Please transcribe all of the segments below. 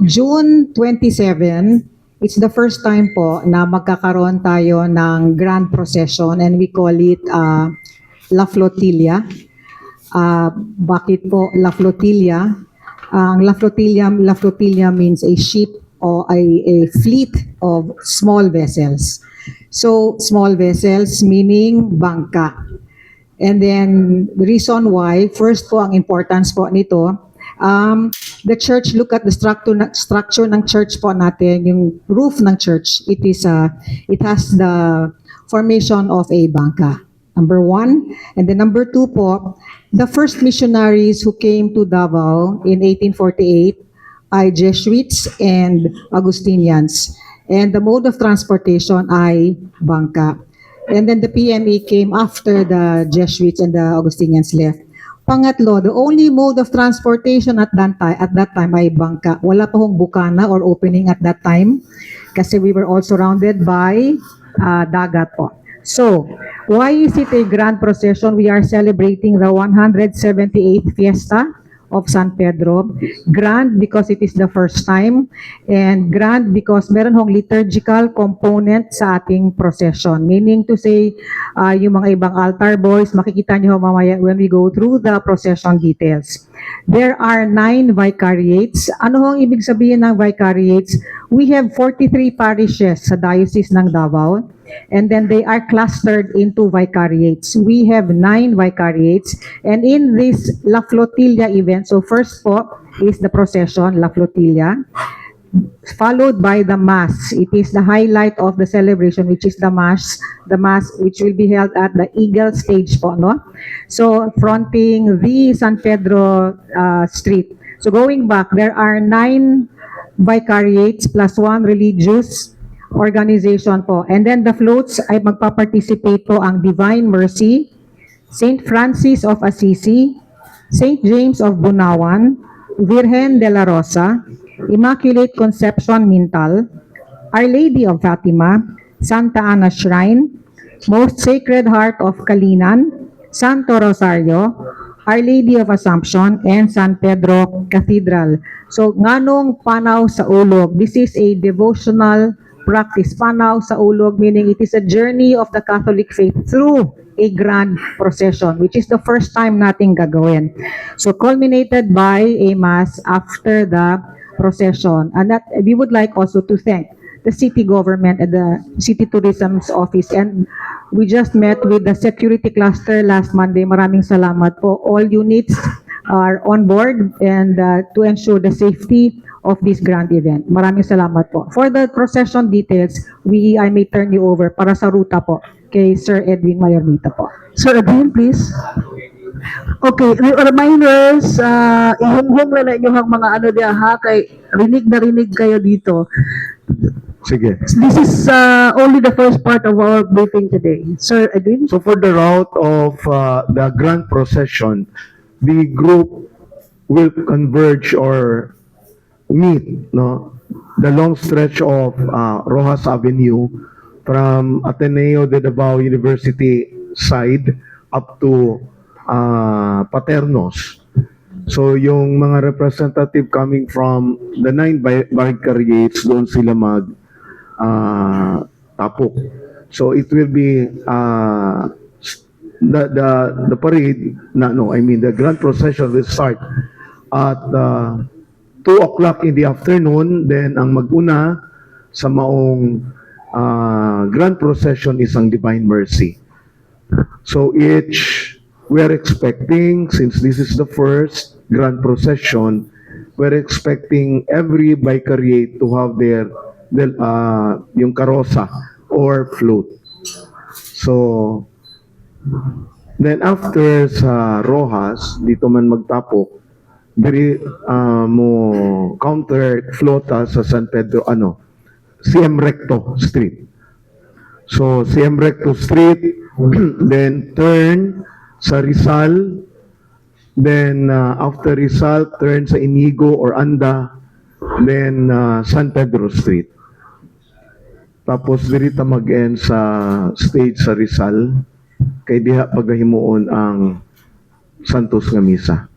June 27, it's the first time po na magkakaroon tayo ng grand procession and we call it La Flotilla. Bakit po La Flotilla? Ang La Flotilla means a ship or a fleet of small vessels. So, small vessels meaning bangka. And then, the reason why, first po, ang importance po nito, the church, look at the structure ng church po natin, yung roof ng church, it has the formation of a bangka. Number one. And then number two po, the first missionaries who came to Davao in 1848 ay Jesuits and Augustinians. And the mode of transportation ay bangka. And then the PMA came after the Jesuits and the Augustinians left. Pangatlo, the only mode of transportation at that time ay bangka. Wala pa hong bukana or opening at that time kasi we were all surrounded by dagat po. So, why is it a grand procession? We are celebrating the 178th Fiesta of San Pedro. Grand because it is the first time, and grand because meron hong liturgical component sa ating procession. Meaning to say, yung mga ibang altar boys, makikita nyo mamaya when we go through the procession details. There are 9 vicariates. Ano hong ibig sabihin ng vicariates? We have 43 parishes sa Diocese ng Davao. And then they are clustered into vicariates. We have 9 vicariates. And in this La Flotilla event, so first po is the procession, La Flotilla, followed by the Mass. It is the highlight of the celebration, which is the Mass which will be held at the Eagle stage po, no? So, fronting the San Pedro Street. So, going back, there are 9 vicariates plus 1 religious organization po. And then the floats ay magpa-participate po ang Divine Mercy, St. Francis of Assisi, St. James of Bunawan, Virgen de la Rosa, Immaculate Conception Mintal, Our Lady of Fatima, Santa Ana Shrine, Most Sacred Heart of Kalinan, Santo Rosario, Our Lady of Assumption, and San Pedro Cathedral. So, nganong panaw sa ulog? This is a devotional practice. Panaw sa ulog, meaning it is a journey of the Catholic faith through a grand procession, which is the first time nating gagawin. So, culminated by a Mass after the procession. And that we would like also to thank the city government and the city tourism's office. And we just met with the security cluster last Monday. Maraming salamat po. All units are on board and to ensure the safety of this grand event. Maraming salamat po. For the procession details, I may turn you over para sa ruta po kay Sir Edwin Mayornita po. Sir Edwin, please. Okay, reminders, ihumhum na inyo ang mga ano diya ha, kay rinig kayo dito. Sige. This is only the first part of our briefing today. Sir Edwin? So for the route of the grand procession, the group will converge or meet, no, the long stretch of Rojas Avenue from Ateneo de Davao University side up to Paternos. So yung mga representative coming from the 9 vicariates, doon sila tapok. So it will be the parade, the grand procession will start at 2 o'clock in the afternoon. Then ang maguna sa maong grand procession is ang Divine Mercy. So we're expecting, since this is the first grand procession, we're expecting every vicariate to have their yung karosa or float. So then after sa Rojas, dito man magtapok, diri mo counter flota sa San Pedro, CM Recto Street. So CM Recto Street, then turn sa Rizal, then after Rizal, turn sa Inigo or Anda, then San Pedro Street. Tapos dirita mag-end sa stage sa Rizal, kay diha pagahimuon ang Santos nga Misa.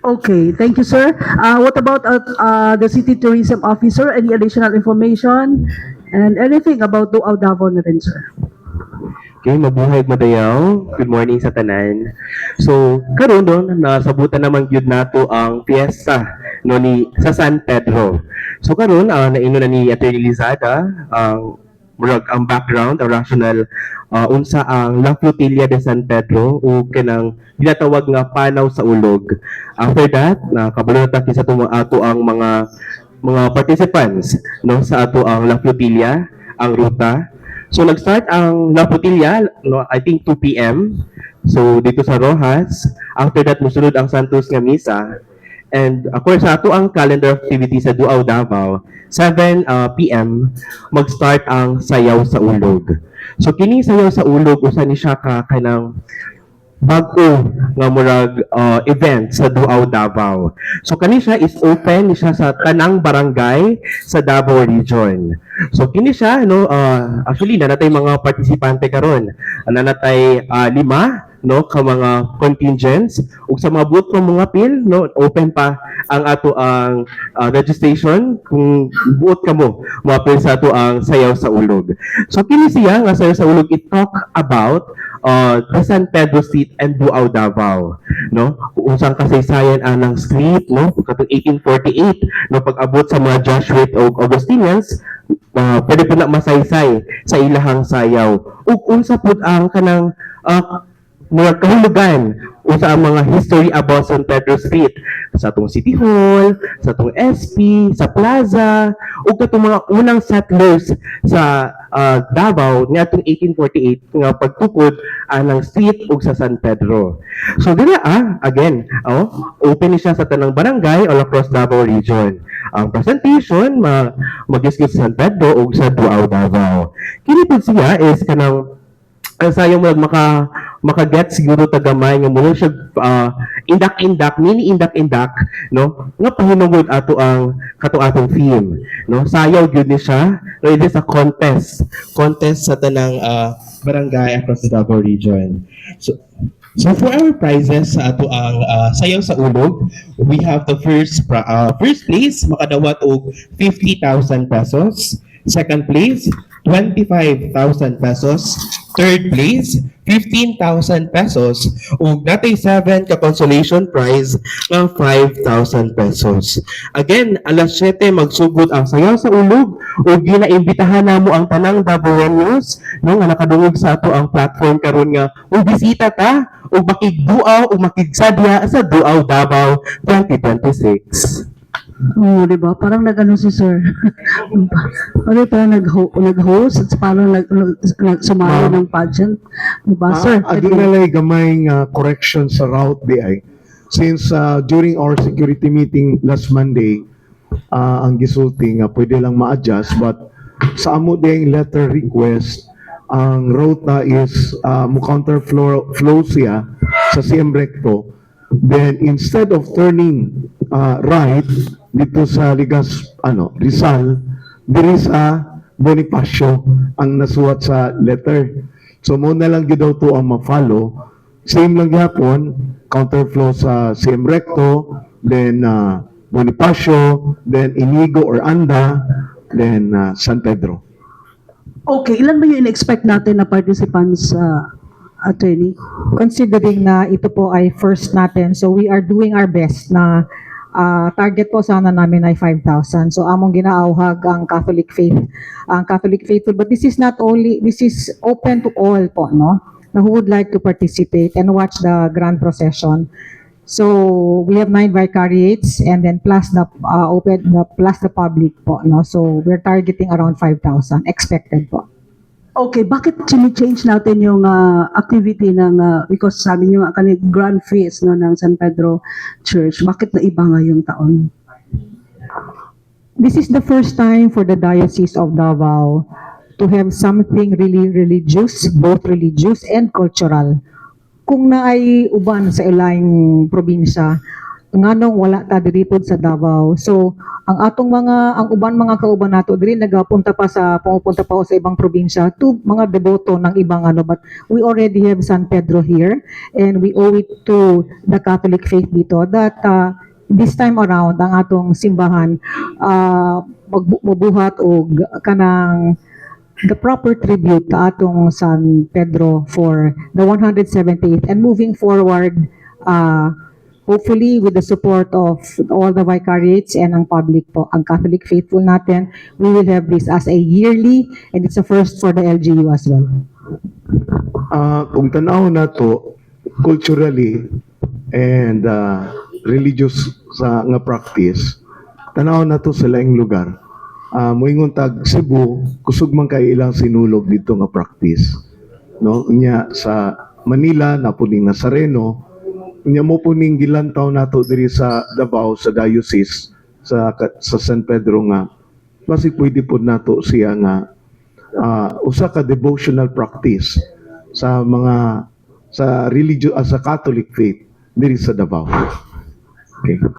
Okay, thank you, sir. What about the city tourism officer? Any additional information? And anything about Duaw Davao na rin, sir? Okay, mabuhay madayaw. Good morning sa tanan. So, karon no, nasabutan naman gyud nato ang fiesta no ni sa San Pedro. So karon naino na ni Attorney Lizada ang murag ang background, ang rational unsa ang La Flotilla de San Pedro o kanang ginatawag nga panaw sa ulog. After that, nakabalo ta sa ato ang mga participants no sa ato ang La Flotilla, ang ruta. So nag-start ang La Flotilla, no, I think 2 p.m. So dito sa Rojas, after that musunod ang Santos nga misa. And of course, sa ato ang calendar activity sa Duaw Davao, 7 p.m. mag-start ang Sayaw sa Ulog. So kini Sayaw sa Ulog usa ni siya ka kanang bag-o nga murag event sa Duaw Davao. So kani siya is open ni siya sa tanang barangay sa Davao Region. So kini siya no actually nanatay mga partisipante karon. Nanatay 5 no ka mga contingents ug sa mga booth ng mga pil no open pa ang ato ang registration kung buot ka mo mapil sa ato ang Sayaw sa Ulog. So kini siya nga Sayaw sa Ulog it talk about the San Pedro Street and Duaw Davao no unsang kasaysayan anang street no katong 1848 no pag-abot sa mga Jesuit o Augustinians pwede po na masaysay sa ilahang sayaw ug unsa pud ang kanang mga kahulugan usa ang mga history about San Pedro Street sa atong City Hall, sa atong SP, sa Plaza, ug katong mga unang settlers sa Davao nga atong 1848 nga pagtukod anang street ug sa San Pedro. So dira again, open ni siya sa tanang barangay all across Davao Region. Ang presentation mag-discuss sa San Pedro ug sa Duaw Davao. Kini pud siya is kanang ang sayang mo maka-get siguro tagamay nga mo siya indak-indak, mini indak-indak no nga pahinungod ato ang kato atong theme no sayaw gyud ni siya no it is a contest sa tanang barangay across the Davao Region. So for our prizes sa ato ang Sayaw sa Ulog, we have the first place makadawat og 50,000 pesos. Second place, 25,000 pesos. Third place, 15,000 pesos. Ug natay 7 ka consolation prize ng 5,000 pesos. Again, alas 7 magsugod ang Sayaw sa Ulog ug ginaimbitahan namo ang tanang Davaoenos no nga nakadungog sa ato ang platform karon nga ug bisita ta ug makigduaw ug makigsadya sa Duaw Davao 2026. Oo, di ba? Parang nag-ano si sir. Parang nag-host at parang sumali ng pageant. Di ba, sir? Adinalay gamay nga correction sa route di ay. Since during our security meeting last Monday, ang gisulti nga pwede lang ma-adjust but sa amo ding letter request, ang route na is mo counter flow siya sa CM Recto. Then instead of turning right dito sa Ligas Rizal, diri sa Bonifacio ang nasuwat sa letter. So mo na lang gyud daw to ang ma-follow. Same lang gyapon, counterflow sa CM Recto, then Bonifacio, then Inigo or Anda, then San Pedro. Okay, ilan ba yung in-expect natin na participants, attorney? Considering na ito po ay first natin, so we are doing our best na target po sana namin ay 5,000. So among ginaawhag ang Catholic faithful, but this is open to all po, no? Na who would like to participate and watch the grand procession. So we have 9 vicariates and then plus the public po, no? So we're targeting around 5,000 expected po. Okay, bakit change natin yung activity ng, because sabi nyo nga grand feast no, ng San Pedro Church, bakit naiba nga yung taon? This is the first time for the Diocese of Davao to have something really religious, both religious and cultural. Kung naay uban sa ilang probinsya, nganong wala ta diri pod sa Davao. So ang uban mga kauban nato diri pumupunta pa sa ibang probinsya to mga deboto ng ibang but we already have San Pedro here and we owe it to the Catholic faith dito that this time around ang atong simbahan mabuhat og kanang the proper tribute to atong San Pedro for the 178th and moving forward hopefully with the support of all the vicariates and ang public po, ang Catholic faithful natin, we will have this as a yearly and it's a first for the LGU as well. Kung tanaw na to culturally and religious sa nga practice, tanaw na to sa laing lugar. Moingon tag Cebu, kusog man kay ilang sinulog dito nga practice. No, nya sa Manila napuning Nazareno, nya mo puning gilantaw nato diri sa Davao sa diocese sa San Pedro nga basi pwede po nato siya nga usa ka devotional practice sa mga sa religious sa Catholic faith diri sa Davao. Okay.